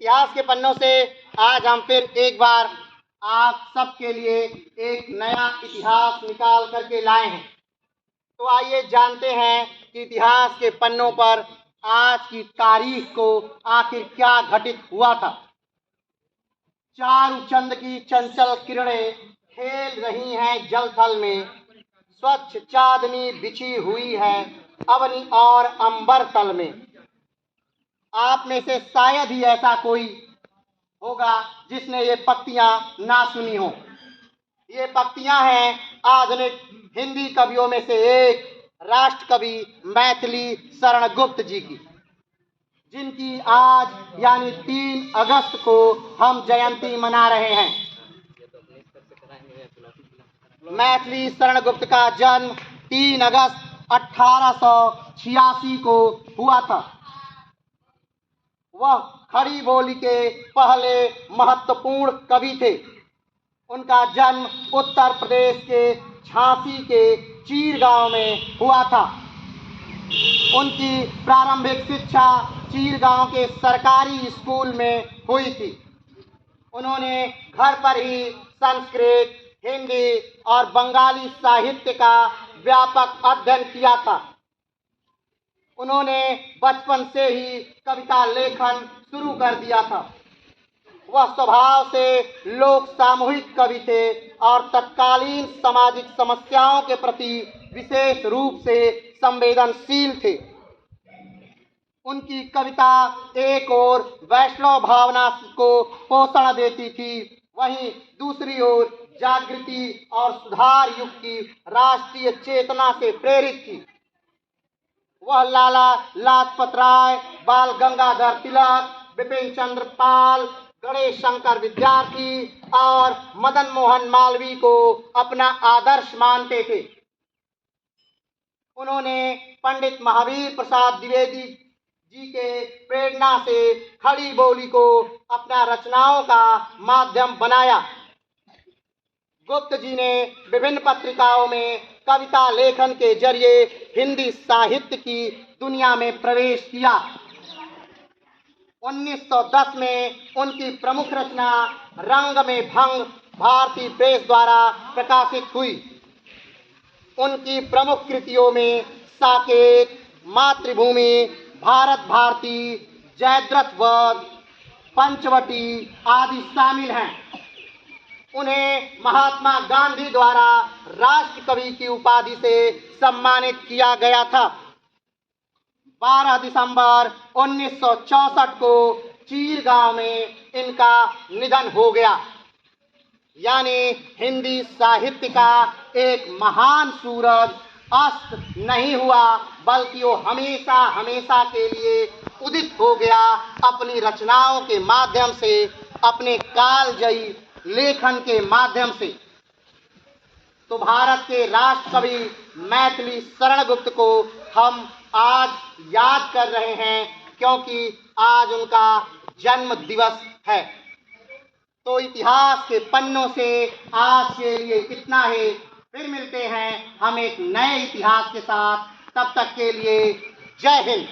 इतिहास के पन्नों से आज हम फिर एक बार आप सबके लिए एक नया इतिहास निकाल करके लाए हैं। तो आइए जानते हैं कि इतिहास के पन्नों पर आज की तारीख को आखिर क्या घटित हुआ था। चारू चंद की चंचल किरणें खेल रही हैं जल थल में, स्वच्छ चांदनी बिछी हुई है अवनी और अंबर तल में। आप में से शायद ही ऐसा कोई होगा जिसने ये पंक्तियां ना सुनी हो। ये पंक्तियां हैं आधुनिक हिंदी कवियों में से एक राष्ट्र कवि मैथिली शरण गुप्त जी की, जिनकी आज यानी 3 अगस्त को हम जयंती मना रहे हैं। मैथिली शरण गुप्त का जन्म 3 अगस्त 1886 को हुआ था। वह खड़ी बोली के पहले महत्वपूर्ण कवि थे। उनका जन्म उत्तर प्रदेश के झांसी के चीर गांव में हुआ था। उनकी प्रारंभिक शिक्षा चीर गांव के सरकारी स्कूल में हुई थी। उन्होंने घर पर ही संस्कृत, हिंदी और बंगाली साहित्य का व्यापक अध्ययन किया था। उन्होंने बचपन से ही कविता लेखन शुरू कर दिया था। वह स्वभाव से लोक सामूहिक कवि थे और तत्कालीन सामाजिक समस्याओं के प्रति विशेष रूप से संवेदनशील थे। उनकी कविता एक ओर वैष्णव भावना को पोषण देती थी, वहीं दूसरी ओर जागृति और सुधार युग की राष्ट्रीय चेतना से प्रेरित थी। वह लाला लाजपत राय, बाल गंगाधर तिलक, बिपिन चंद्र पाल, गणेश शंकर विद्यार्थी और मदन मोहन मालवीय को अपना आदर्श मानते थे। उन्होंने पंडित महावीर प्रसाद द्विवेदी जी के प्रेरणा से खड़ी बोली को अपना रचनाओं का माध्यम बनाया। गुप्त जी ने विभिन्न पत्रिकाओं में कविता लेखन के जरिए हिंदी साहित्य की दुनिया में प्रवेश किया। 1910 में उनकी प्रमुख रचना रंग में भंग भारतीय प्रेस द्वारा प्रकाशित हुई। उनकी प्रमुख कृतियों में साकेत, मातृभूमि, भारत भारती, जयद्रथ वध, पंचवटी आदि शामिल हैं। उन्हें महात्मा गांधी द्वारा राष्ट्र कवि की उपाधि से सम्मानित किया गया था। 12 दिसंबर 1964 को चीर गांव में इनका निधन हो गया। यानी हिंदी साहित्य का एक महान सूरज अस्त नहीं हुआ, बल्कि वो हमेशा हमेशा के लिए उदित हो गया अपनी रचनाओं के माध्यम से, अपने कालजयी लेखन के माध्यम से। तो भारत के राष्ट्र कवि मैथिली शरण गुप्त को हम आज याद कर रहे हैं, क्योंकि आज उनका जन्म दिवस है। तो इतिहास के पन्नों से आज के लिए इतना ही। फिर मिलते हैं हम एक नए इतिहास के साथ। तब तक के लिए जय हिंद।